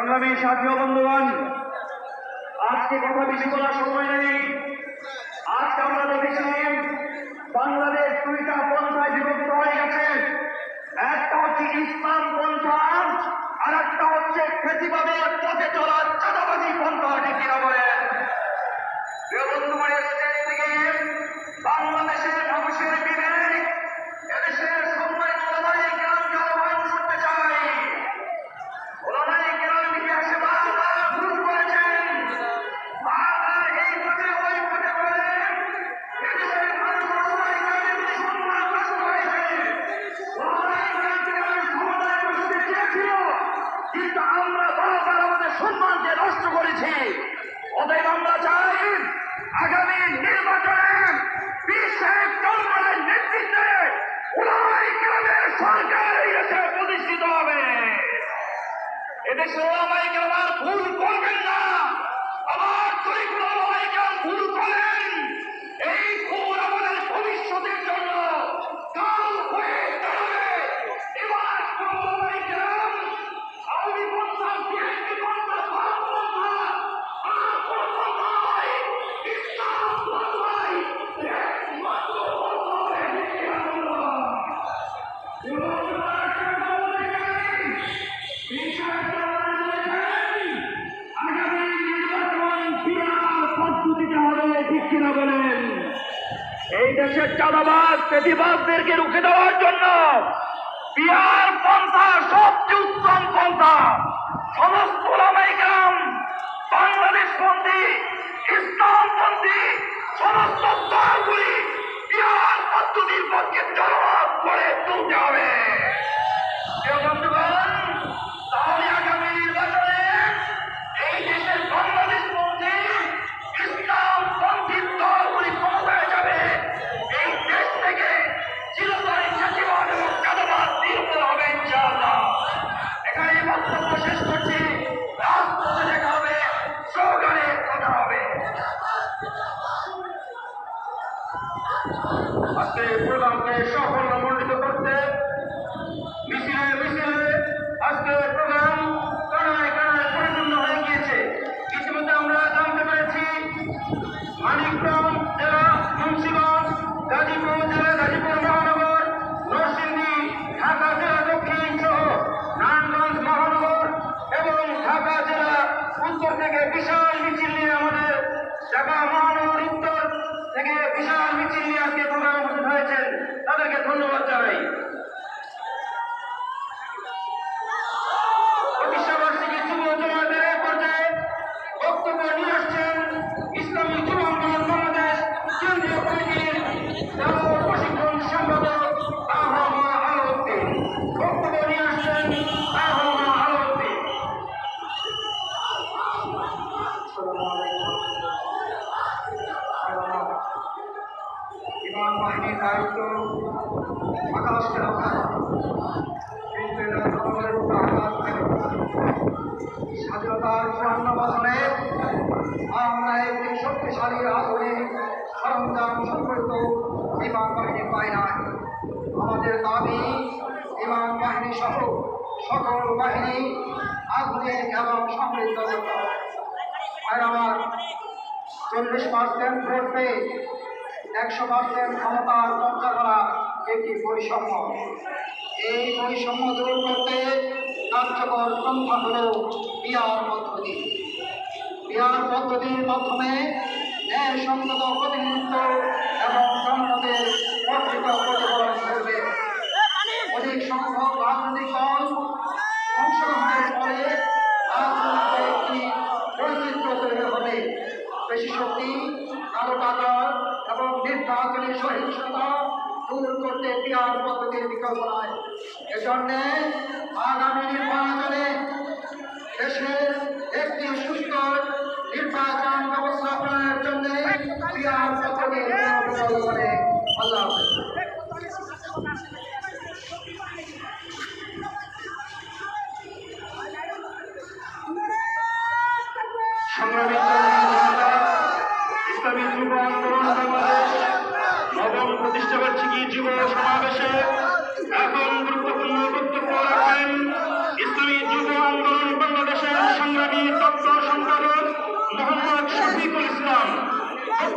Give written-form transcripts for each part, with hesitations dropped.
সংগ্রামী সাথী ও বন্ধুগণ, আজকে কথা বেশি বলার সময় নেই। আজকে আমরা দেখেছি বাংলাদেশ দুইটা পন্থায় বিভক্ত হয়ে গেছে। একটা হচ্ছে ইসলাম পন্থা, আর একটা হচ্ছে ফেসিবাদের পথে চলার চাঁদাবাজি পন্থা। ঠিক কিনা বলেন? প্রিয় বন্ধুগণ, স্টেজ থেকে বাংলাদেশের মানুষের বিবেক, এদেশের সম্মানিত ওলামায়ে কেরামকে আহ্বান করতে চাই। ওলামায়ে কেরাম ইতিহাসে বারবার ভুল করেছেন, বারবার এই পথে ওই পথে বলেন। এদেশের মানুষ ওলামায়ে কেরামের সম্মান নষ্ট হয়েছে। ওলামায়ে কেরামকে ক্ষমতায় বসতে চেয়েছিল, কিন্তু আমরা বারবার আমাদের সম্মানকে নষ্ট করেছি। অতএব আমরা চাই আগামী নির্বাচনে পীর সাহেব চন্দ্রের নেতৃত্বে ওলামায়ে কেরামের সরকার এই দেশে প্রতিষ্ঠিত হবে। এদেশে ওলামায়ে কেরাম আর ভুল করবেন না। আবার যদি কোনো ওলামায়ে কেরাম ভুল করেন, এই ভুল আমাদের ভবিষ্যতের জন্য কাল হয়ে দাঁড়াবে। এবার কোনো ওলামায়ে কেরাম আওয়ামী পন্থা, বিএনপি পন্থা, বাম পন্থা আর কোনো পন্থা নয়, ইসলাম পন্থাই একমাত্র পন্থা হবে। আগামী নির্বাচন বিরাট পদ্ধতিতে হবে। ঠিক কিনা বলেন? এই দেশের চাঁদাবাজ প্রতিবাদদেরকে রুখে দেওয়ার জন্য বিয়ার পন্থা সবচেয়ে উত্তম পন্থা। সমস্ত ওলামায়ে কেরাম বাংলাদেশপন্থী, ইসলামপন্থী সমস্ত দলগুলি বিয়ার পদ্ধতির পক্ষে জনমত করে তুলতে হবে। প্রিয় বন্ধুগণ, তাহলে আগামী নির্বাচনে এই দেশের বাংলাদেশপন্থী, ইসলামপন্থী দলগুলি ক্ষমতায় যাবে। এই দেশ থেকে চিরতরে জাতীয়বাদ এবং চাঁদাবাদ নির্মূল হবে ইনশাআল্লাহ। এখানে বক্তব্য শেষ করছি। রাজপথে দেখা হবে, স্লোগানে কথা হবে। আজকে প্রোগ্রামকে সাফল্যমণ্ডিত করতে মিছিলে মিছিলে আজকে প্রোগ্রাম কানায় কানায় পরিপূর্ণ হয়ে গিয়েছে। ইতিমধ্যে আমরা জানতে পেরেছি মানিকগঞ্জ জেলা, মুন্সিগঞ্জ, গাজীপুর জেলা, গাজীপুর মহানগর, নরসিংদী, ঢাকা জেলা দক্ষিণ সহ নারায়ণগঞ্জ মহানগর এবং ঢাকা জেলা উত্তর থেকে বিশাল মিছিল নিয়ে আমাদের ঢাকা মহানগর উত্তর থেকে বিশাল মিছিল নিয়ে আজকে প্রোগ্রাম উপস্থিত হয়েছেন। তাদেরকে ধন্যবাদ জানাই। প্রতিষ্ঠাবার্ষিকী যুব জমায়েতের এই পর্যায়ে বক্তব্য নিয়ে আসছেন ইসলামী যুব আন্দোলন বাংলাদেশ কেন্দ্রীয় কমিটির প্রশিক্ষণ সম্পাদক আহমদ আলাউদ্দিন। বক্তব্য নিয়ে আসছেন আহমদ আলাউদ্দিন। বিমান বাহিনীর দায়িত্ব আকাশকে রক্ষা, কিন্তু এরা জনগণের উপর আঘাত করে। স্বাধীনতার ৫৪ বছরে আমরা একটি শক্তিশালী আধুনিক সরঞ্জাম সম্পর্ক বিমান বাহিনী পাই নাই। আমাদের দাবি বিমান বাহিনী সহ সকল বাহিনী আধুনিক এবং সমৃদ্ধ করতে হবে। আর আমার ৪০% ভোট পেয়ে ১০০% ক্ষমতার চর্চা করা একটি বৈষম্য। এই বৈষম্য দূর করতে কার্যকর পন্থা হল বিয়ার পদ্ধতি। বিয়ার পদ্ধতির মাধ্যমে ন্যায়সঙ্গত প্রতিনিধিত্ব এবং জনমতের প্রকৃত প্রতিফলন করবে। অধিক সংখ্যক রাজনৈতিক দল অংশগ্রহণের ফলে রাজনীতিতে একটি বৈচিত্র্য তৈরি হবে। বেশি শক্তি, কালো টাকা এবং নির্বাচনী সহিংসতা দূর করতে বিয়ার পদ্ধতির বিকল্প নয়। এজন্যে আগামী নির্বাচনে দেশের একটি সুস্থ নির্বাচন ব্যবস্থা প্রণয়নের জন্য বিয়ার পদ্ধতির বিকল্প করে। আল্লাহ হাফেজ। সংগ্রামী ইসলামী যুব আন্দোলন বাংলাদেশ নবম প্রতিষ্ঠাবার্ষিকী যুব সমাবেশে এখন গুরুত্বপূর্ণ বক্তব্য রাখবেন ইসলামী যুব আন্দোলন বাংলাদেশের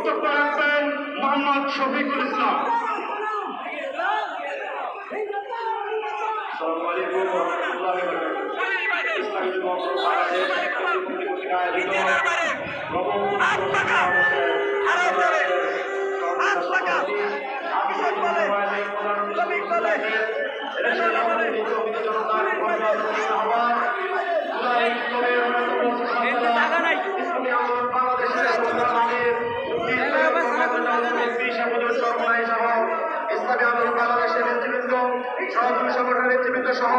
বক্তব্য রাখবেন মোহাম্মদ শফিকুল ইসলাম। আসসালামু আলাইকুম ওয়া রাহমাতুল্লাহি ওয়া বারাকাতুহু। ইসলামী যুবক বাংলাদেশ কর্তৃক আয়োজিত ইসলামী আন্দোলন বাংলাদেশের নেতৃবৃন্দ, সহযোগী সংগঠনের নেতৃবৃন্দ সহ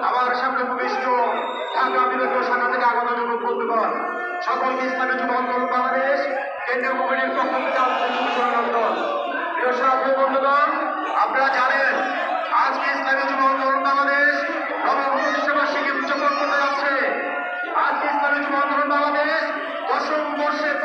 আমার সামনে উপবিষ্ট ঢাকা বিভাগীয় শাখা থেকে আগত যুবক বন্ধুগণ, সকলকে ইসলামী যুব আন্দোলন বাংলাদেশ কেন্দ্রীয় কমিটির পক্ষ থেকে অভিনন্দন। প্রিয় সাথী বন্ধুগণ, আপনারা জানেন আজকে ইসলামী যুব আন্দোলন বাংলাদেশ নবপ্রতিষ্ঠাবার্ষিকী উদযাপন করতে যাচ্ছে। আজকে ইসলামী যুব আন্দোলন বাংলাদেশ 10ম বর্ষের